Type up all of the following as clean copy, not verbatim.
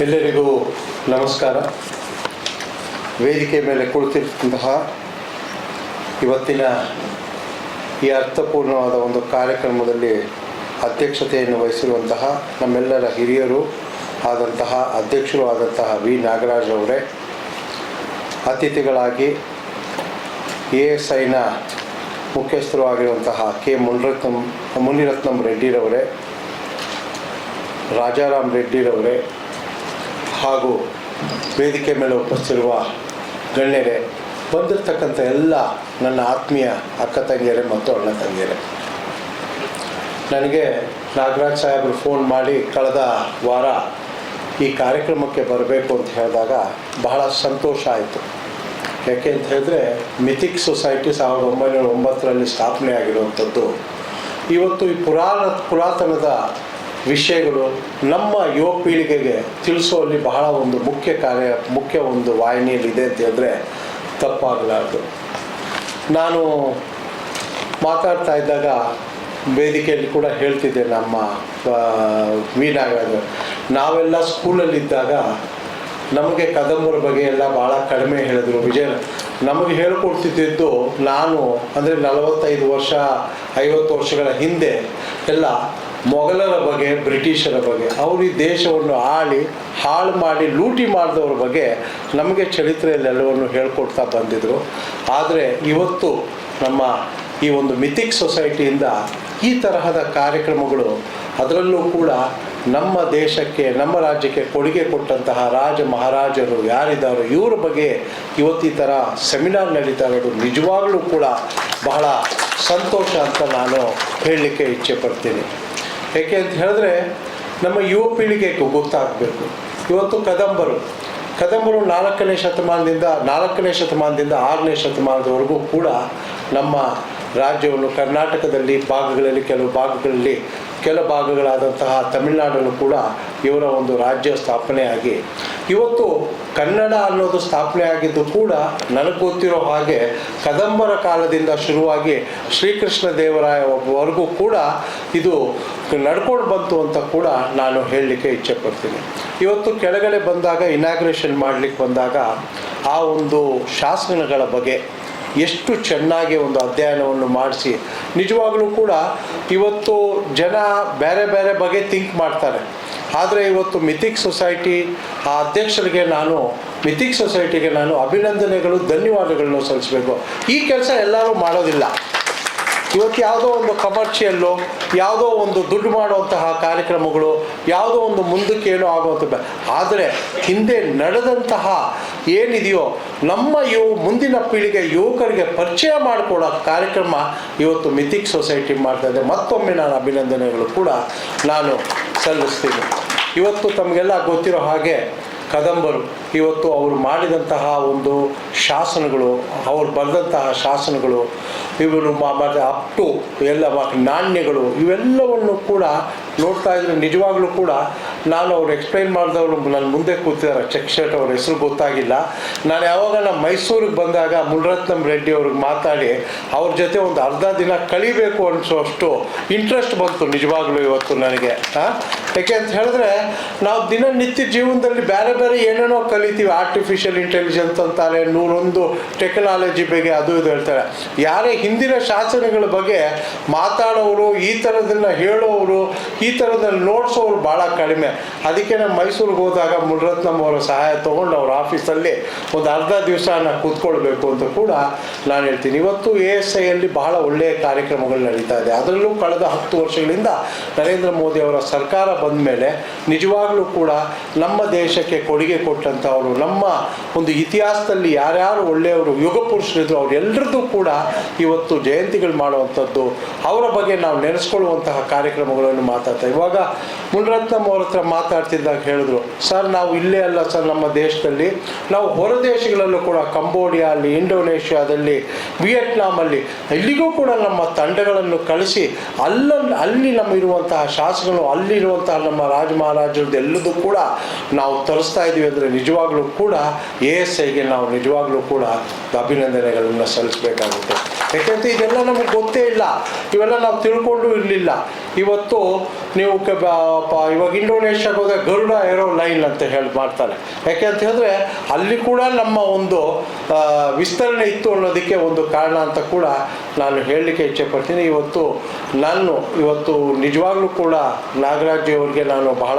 ಎಲ್ಲರಿಗೂ ನಮಸ್ಕಾರ. ವೇದಿಕೆ ಮೇಲೆ ಕುಳಿತಿರುವಂತಹ ಇವತ್ತಿನ ಈ ಅರ್ಥಪೂರ್ಣವಾದ ಒಂದು ಕಾರ್ಯಕ್ರಮದಲ್ಲಿ ಅಧ್ಯಕ್ಷತೆಯನ್ನು ವಹಿಸಿರುವಂತಹ ನಮ್ಮೆಲ್ಲರ ಹಿರಿಯರು ಆದಂತಹ ಅಧ್ಯಕ್ಷರು ಆದಂತಹ ವಿ ನಾಗರಾಜ್ ಅವರೇ, ಅತಿಥಿಗಳಾಗಿ ASIನ ಮುಖ್ಯಸ್ಥರು ಆಗಿರುವಂತಹ ಕೆ ಮುನಿರತ್ನಂ ರೆಡ್ಡಿರವರೇ, ರಾಜಾರಾಮ್ ರೆಡ್ಡಿರವರೇ ಹಾಗೂ ವೇದಿಕೆ ಮೇಲೆ ಉಪಸ್ಥಿರುವ ಗಣ್ಯರೇ, ಬಂದಿರತಕ್ಕಂಥ ಎಲ್ಲ ನನ್ನ ಆತ್ಮೀಯ ಅಕ್ಕ ತಂಗಿಯರೇ ಮತ್ತು ಅಣ್ಣ ತಂಗಿಯರೇ, ನನಗೆ ನಾಗರಾಜ್ ಸಾಹೇಬರು ಫೋನ್ ಮಾಡಿ ಕಳೆದ ವಾರ ಈ ಕಾರ್ಯಕ್ರಮಕ್ಕೆ ಬರಬೇಕು ಅಂತ ಹೇಳಿದಾಗ ಬಹಳ ಸಂತೋಷ ಆಯಿತು. ಯಾಕೆ ಅಂತ ಹೇಳಿದ್ರೆ ಮಿಥಿಕ್ ಸೊಸೈಟಿ 1909ರಲ್ಲಿ ಸ್ಥಾಪನೆ ಆಗಿರುವಂಥದ್ದು. ಇವತ್ತು ಈ ಪುರಾತನದ ವಿಷಯಗಳು ನಮ್ಮ ಯುವ ಪೀಳಿಗೆಗೆ ತಿಳಿಸುವಲ್ಲಿ ಬಹಳ ಒಂದು ಮುಖ್ಯ ಒಂದು ವಾಹಿನಿಯಲ್ಲಿದೆ ಅಂತ ಹೇಳಿದ್ರೆ ತಪ್ಪಾಗಲಾರದು. ನಾನು ಮಾತಾಡ್ತಾ ಇದ್ದಾಗ ವೇದಿಕೆಯಲ್ಲಿ ಕೂಡ ಹೇಳ್ತಿದ್ದೆ, ನಮ್ಮ ವೀಣಾಗ ನಾವೆಲ್ಲ ಸ್ಕೂಲಲ್ಲಿದ್ದಾಗ ನಮಗೆ ಕದಂಬರ ಬಗ್ಗೆ ಎಲ್ಲ ಭಾಳ ಕಡಿಮೆ ಹೇಳಿದ್ರು. ನಮಗೆ ಹೇಳಿಕೊಡ್ತಿದ್ದು ನಾನು ಅಂದರೆ 45 ವರ್ಷ 50 ವರ್ಷಗಳ ಹಿಂದೆ ಎಲ್ಲ ಮೊಘಲರ ಬಗ್ಗೆ, ಬ್ರಿಟಿಷರ ಬಗ್ಗೆ, ಅವರು ಈ ದೇಶವನ್ನು ಹಾಳು ಮಾಡಿ ಲೂಟಿ ಮಾಡಿದವ್ರ ಬಗ್ಗೆ ನಮಗೆ ಚರಿತ್ರೆಯಲ್ಲಿ ಎಲ್ಲವನ್ನು ಹೇಳ್ಕೊಡ್ತಾ ಬಂದಿದ್ರು. ಆದರೆ ಇವತ್ತು ನಮ್ಮ ಈ ಒಂದು ಮಿಥಿಕ್ ಸೊಸೈಟಿಯಿಂದ ಈ ತರಹದ ಕಾರ್ಯಕ್ರಮಗಳು, ಅದರಲ್ಲೂ ಕೂಡ ನಮ್ಮ ದೇಶಕ್ಕೆ ನಮ್ಮ ರಾಜ್ಯಕ್ಕೆ ಕೊಡುಗೆ ಕೊಟ್ಟಂತಹ ರಾಜ ಮಹಾರಾಜರು ಯಾರಿದ್ದಾರೋ ಇವರ ಬಗ್ಗೆ ಇವತ್ತು ಈ ಥರ ಸೆಮಿನಾರ್ ನಡೀತಾ ಇರೋದು ನಿಜವಾಗ್ಲೂ ಕೂಡ ಬಹಳ ಸಂತೋಷ ಅಂತ ನಾನು ಹೇಳಲಿಕ್ಕೆ ಇಚ್ಛೆ ಪಡ್ತೀನಿ. ಏಕೆ ಅಂತ ಹೇಳಿದ್ರೆ ನಮ್ಮ ಯುವ ಪೀಳಿಗೆಗೆ ಗೊತ್ತಾಗಬೇಕು. ಇವತ್ತು ಕದಂಬರು 4ನೇ ಶತಮಾನದಿಂದ 6ನೇ ಶತಮಾನದವರೆಗೂ ಕೂಡ ನಮ್ಮ ರಾಜ್ಯವನ್ನು ಕರ್ನಾಟಕದಲ್ಲಿ ಕೆಲ ಭಾಗಗಳಾದಂತಹ ತಮಿಳುನಾಡನ್ನು ಕೂಡ ಇವರ ಒಂದು ರಾಜ್ಯ ಸ್ಥಾಪನೆಯಾಗಿ ಇವತ್ತು ಕನ್ನಡ ಅನ್ನೋದು ಸ್ಥಾಪನೆ ಆಗಿದ್ದು ಕೂಡ ನನಗೆ ಗೊತ್ತಿರೋ ಹಾಗೆ ಕದಂಬರ ಕಾಲದಿಂದ ಶುರುವಾಗಿ ಶ್ರೀಕೃಷ್ಣ ದೇವರಾಯವರೆಗೂ ಕೂಡ ಇದು ನಡ್ಕೊಂಡು ಬಂತು ಅಂತ ಕೂಡ ನಾನು ಹೇಳಲಿಕ್ಕೆ ಇಚ್ಛೆ ಪಡ್ತೀನಿ. ಇವತ್ತು ಕೆಳಗಡೆ ಬಂದಾಗ ಇನಾಗ್ರೇಷನ್ ಮಾಡಲಿಕ್ಕೆ ಬಂದಾಗ ಆ ಒಂದು ಶಾಸನಗಳ ಬಗ್ಗೆ ಎಷ್ಟು ಚೆನ್ನಾಗಿ ಒಂದು ಅಧ್ಯಯನವನ್ನು ಮಾಡಿಸಿ, ನಿಜವಾಗಲೂ ಕೂಡ ಇವತ್ತು ಜನ ಬೇರೆ ಬೇರೆ ಬಗ್ಗೆ ಥಿಂಕ್ ಮಾಡ್ತಾರೆ. ಆದರೆ ಇವತ್ತು ಮಿಥಿಕ್ ಸೊಸೈಟಿ ಆ ಅಧ್ಯಕ್ಷರಿಗೆ ಮಿಥಿಕ್ ಸೊಸೈಟಿಗೆ ನಾನು ಅಭಿನಂದನೆಗಳು, ಧನ್ಯವಾದಗಳನ್ನು ಸಲ್ಲಿಸಬೇಕು. ಈ ಕೆಲಸ ಎಲ್ಲರೂ ಮಾಡೋದಿಲ್ಲ. ಇವತ್ತು ಯಾವುದೋ ಒಂದು ಕಮರ್ಷಿಯಲ್ಲು, ಯಾವುದೋ ಒಂದು ದುಡ್ಡು ಮಾಡುವಂತಹ ಕಾರ್ಯಕ್ರಮಗಳು, ಯಾವುದೋ ಒಂದು ಮುಂದಕ್ಕೆ ಏನೋ ಆಗುವಂಥ, ಆದರೆ ಹಿಂದೆ ನಡೆದಂತಹ ಏನಿದೆಯೋ ನಮ್ಮ ಮುಂದಿನ ಪೀಳಿಗೆ ಯುವಕರಿಗೆ ಪರಿಚಯ ಮಾಡಿಕೊಡೋ ಕಾರ್ಯಕ್ರಮ ಇವತ್ತು ಮಿಥಿಕ್ ಸೊಸೈಟಿ ಮಾಡ್ತಾ ಇದೆ. ಮತ್ತೊಮ್ಮೆ ನಾನು ಅಭಿನಂದನೆಗಳು ಕೂಡ ನಾನು ಸಲ್ಲಿಸ್ತೀನಿ. ಇವತ್ತು ತಮಗೆಲ್ಲ ಗೊತ್ತಿರೋ ಹಾಗೆ ಕದಂಬರು ಇವತ್ತು ಅವರು ಮಾಡಿದಂತಹ ಒಂದು ಶಾಸನಗಳು, ಅವ್ರು ಬರೆದಂತಹ ಶಾಸನಗಳು, ಇವರು ಅಪ್ಟು ಎಲ್ಲ ನಾಣ್ಯಗಳು, ಇವೆಲ್ಲವನ್ನು ಕೂಡ ನೋಡ್ತಾ ಇದ್ರೆ ನಿಜವಾಗ್ಲೂ ಕೂಡ ನಾನು ಅವ್ರು ಎಕ್ಸ್ಪ್ಲೈನ್ ಮಾಡಿದವರು ನನ್ನ ಮುಂದೆ ಕೂತಿದ್ದಾರೆ. ಚೆಕ್ ಶರ್ಟ್ ಅವ್ರ ಹೆಸರು ಗೊತ್ತಾಗಿಲ್ಲ. ನಾನು ಯಾವಾಗ ನಮ್ಮ ಮೈಸೂರಿಗೆ ಬಂದಾಗ ಮುನಿರತ್ನಂ ರೆಡ್ಡಿ ಅವ್ರಿಗೆ ಮಾತಾಡಿ ಅವ್ರ ಜೊತೆ ಒಂದು ಅರ್ಧ ದಿನ ಕಳಿಬೇಕು ಅನಿಸೋಷ್ಟು ಇಂಟ್ರೆಸ್ಟ್ ಬಂತು ನಿಜವಾಗ್ಲೂ ಇವತ್ತು ನನಗೆ. ಯಾಕೆ ಅಂತ ಹೇಳಿದ್ರೆ ನಾವು ದಿನನಿತ್ಯ ಜೀವನದಲ್ಲಿ ಬೇರೆ ಬೇರೆ ಏನೇನೋ ಕಲಿತೀವಿ. ಆರ್ಟಿಫಿಷಿಯಲ್ ಇಂಟೆಲಿಜೆನ್ಸ್ ಅಂತಾರೆ, 101 ಟೆಕ್ನಾಲಜಿ ಬಗ್ಗೆ ಅದು ಇದು ಹೇಳ್ತಾರೆ. ಯಾರೇ ಹಿಂದಿನ ಶಾಸನಗಳ ಬಗ್ಗೆ ಮಾತಾಡೋರು, ಈ ಥರದನ್ನು ಹೇಳೋರು, ಈ ಥರದಲ್ಲಿ ನೋಡ್ಸೋರು ಭಾಳ ಕಡಿಮೆ. ಅದಕ್ಕೆ ನಾನು ಮೈಸೂರಿಗೆ ಹೋದಾಗ ಮುನಿರತ್ನಂ ಅವರ ಸಹಾಯ ತೊಗೊಂಡು ಅವ್ರ ಆಫೀಸಲ್ಲಿ ಒಂದು ಅರ್ಧ ದಿವಸ ನಾನು ಕೂತ್ಕೊಳ್ಬೇಕು ಅಂತ ಕೂಡ ನಾನು ಹೇಳ್ತೀನಿ. ಇವತ್ತು ASIಯಲ್ಲಿ ಬಹಳ ಒಳ್ಳೆಯ ಕಾರ್ಯಕ್ರಮಗಳು ನಡೀತಾ ಇದೆ. ಅದರಲ್ಲೂ ಕಳೆದ 10 ವರ್ಷಗಳಿಂದ ನರೇಂದ್ರ ಮೋದಿ ಅವರ ಸರ್ಕಾರ ಬಂದ ಮೇಲೆ ನಿಜವಾಗ್ಲೂ ಕೂಡ ನಮ್ಮ ದೇಶಕ್ಕೆ ಕೊಡುಗೆ ಕೊಟ್ಟಂಥವರು, ನಮ್ಮ ಒಂದು ಇತಿಹಾಸದಲ್ಲಿ ಯಾರ್ಯಾರು ಒಳ್ಳೆಯವರು ಯುಗ ಪುರುಷರಿದ್ರು ಅವರೆಲ್ಲರದ್ದು ಕೂಡ ಇವತ್ತು ಜಯಂತಿಗಳು ಮಾಡುವಂಥದ್ದು, ಅವರ ಬಗ್ಗೆ ನಾವು ನೆನೆಸ್ಕೊಳ್ಳುವಂತಹ ಕಾರ್ಯಕ್ರಮಗಳನ್ನು ಮಾತಾಡ್ತಾ. ಇವಾಗ ಮುನಿರತ್ನಂ ಅವ್ರ ಹತ್ರ ಮಾತಾಡ್ತಿದ್ದಾಗ ಹೇಳಿದ್ರು, ಸರ್ ನಾವು ಇಲ್ಲೇ ಅಲ್ಲ ಸರ್, ನಮ್ಮ ದೇಶದಲ್ಲಿ ನಾವು ಹೊರ ದೇಶಗಳಲ್ಲೂ ಕೂಡ ಕಂಬೋಡಿಯಾದಲ್ಲಿ, ಇಂಡೋನೇಷ್ಯಾದಲ್ಲಿ, ವಿಯೆಟ್ನಾಮಲ್ಲಿ ಇಲ್ಲಿಗೂ ಕೂಡ ನಮ್ಮ ತಂಡಗಳನ್ನು ಕಳಿಸಿ ಅಲ್ಲಿ ನಮ್ಮ ಇರುವಂತಹ ಶಾಸಕರು, ಅಲ್ಲಿರುವಂತಹ ನಮ್ಮ ರಾಜ ಮಹಾರಾಜರದ್ದು ಎಲ್ಲದೂ ಕೂಡ ನಾವು ತರಿಸ್ತಾ ಇದ್ದೀವಿ ಅಂದರೆ ನಿಜವಾಗ್ಲೂ ಕೂಡ ASIಗೆ ನಾವು ನಿಜವಾಗ್ಲೂ ಕೂಡ ಅಭಿನಂದನೆಗಳನ್ನು ಸಲ್ಲಿಸಬೇಕಾಗುತ್ತೆ. ಯಾಕೆಂದರೆ ಇದೆಲ್ಲ ನಮಗೆ ಗೊತ್ತೇ ಇಲ್ಲ, ಇವೆಲ್ಲ ನಾವು ತಿಳ್ಕೊಂಡು ಇರಲಿಲ್ಲ. ಇವತ್ತು ನೀವು ಇವಾಗ ಇಂಡೋನೇಷ್ಯಾಗೆ ಹೋದರೆ ಗರುಡ ಏರೋ ಲೈನ್ ಅಂತ ಹೇಳಿ ಮಾಡ್ತಾರೆ. ಯಾಕೆ ಅಂತ ಹೇಳಿದ್ರೆ ಅಲ್ಲಿ ಕೂಡ ನಮ್ಮ ಒಂದು ವಿಸ್ತರಣೆ ಇತ್ತು ಅನ್ನೋದಕ್ಕೆ ಒಂದು ಕಾರಣ ಅಂತ ಕೂಡ ನಾನು ಹೇಳಲಿಕ್ಕೆ ಇಚ್ಛೆಪಡ್ತೀನಿ. ಇವತ್ತು ನಿಜವಾಗ್ಲೂ ಕೂಡ ನಾಗರಾಜ್ ಅವರಿಗೆ ನಾನು ಬಹಳ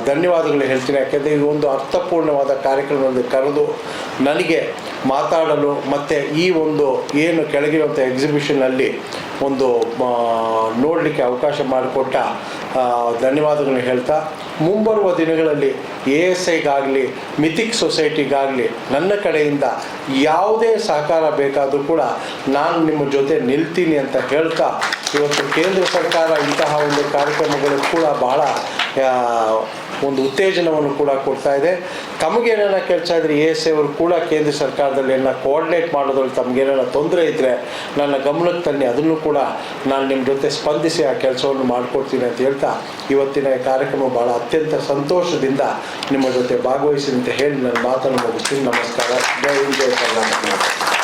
ಧನ್ಯವಾದಗಳು ಹೇಳ್ತೀನಿ. ಯಾಕೆಂದರೆ ಇದು ಒಂದು ಅರ್ಥಪೂರ್ಣವಾದ ಕಾರ್ಯಕ್ರಮದಲ್ಲಿ ಕರೆದು ನನಗೆ ಮಾತಾಡಲು ಮತ್ತು ಈ ಒಂದು ಏನು ಕೆಳಗಿರುವಂಥ ಎಕ್ಸಿಬಿಷನಲ್ಲಿ ಒಂದು ನೋಡಲಿಕ್ಕೆ ಅವಕಾಶ ಮಾಡಿಕೊಟ್ಟ ಧನ್ಯವಾದಗಳನ್ನು ಹೇಳ್ತಾ, ಮುಂಬರುವ ದಿನಗಳಲ್ಲಿ ASIಗಾಗಲಿ ಮಿಥಿಕ್ ಸೊಸೈಟಿಗಾಗಲಿ ನನ್ನ ಕಡೆಯಿಂದ ಯಾವುದೇ ಸಹಕಾರ ಬೇಕಾದರೂ ಕೂಡ ನಾನು ನಿಮ್ಮ ಜೊತೆ ನಿಲ್ತೀನಿ ಅಂತ ಹೇಳ್ತಾ, ಇವತ್ತು ಕೇಂದ್ರ ಸರ್ಕಾರ ಇಂತಹ ಒಂದು ಕಾರ್ಯಕ್ರಮಗಳು ಕೂಡ ಬಹಳ ಒಂದು ಉತ್ತೇಜನವನ್ನು ಕೂಡ ಕೊಡ್ತಾ ಇದೆ. ತಮಗೇನ ಕೆಲಸ ಇದ್ದರೆ ASI ಅವರು ಕೂಡ ಕೇಂದ್ರ ಸರ್ಕಾರದಲ್ಲಿ ಕೋಆರ್ಡಿನೇಟ್ ಮಾಡೋದ್ರಲ್ಲಿ ತಮಗೇನ ತೊಂದರೆ ಇದ್ದರೆ ನನ್ನ ಗಮನಕ್ಕೆ ತನ್ನಿ, ಅದನ್ನು ಕೂಡ ನಾನು ನಿಮ್ಮ ಜೊತೆ ಸ್ಪಂದಿಸಿ ಆ ಕೆಲಸವನ್ನು ಮಾಡಿಕೊಡ್ತೀನಿ ಅಂತ ಹೇಳ್ತಾ, ಇವತ್ತಿನ ಕಾರ್ಯಕ್ರಮ ಭಾಳ ಅತ್ಯಂತ ಸಂತೋಷದಿಂದ ನಿಮ್ಮ ಜೊತೆ ಭಾಗವಹಿಸಿ ಅಂತ ಹೇಳಿ ನನ್ನ ಮಾತನ್ನು ಮುಗಿಸ್ತೀನಿ. ನಮಸ್ಕಾರ. ಜೈ ಹಿಂದ್, ಜೈ ಕರ್ನಾಟಕ.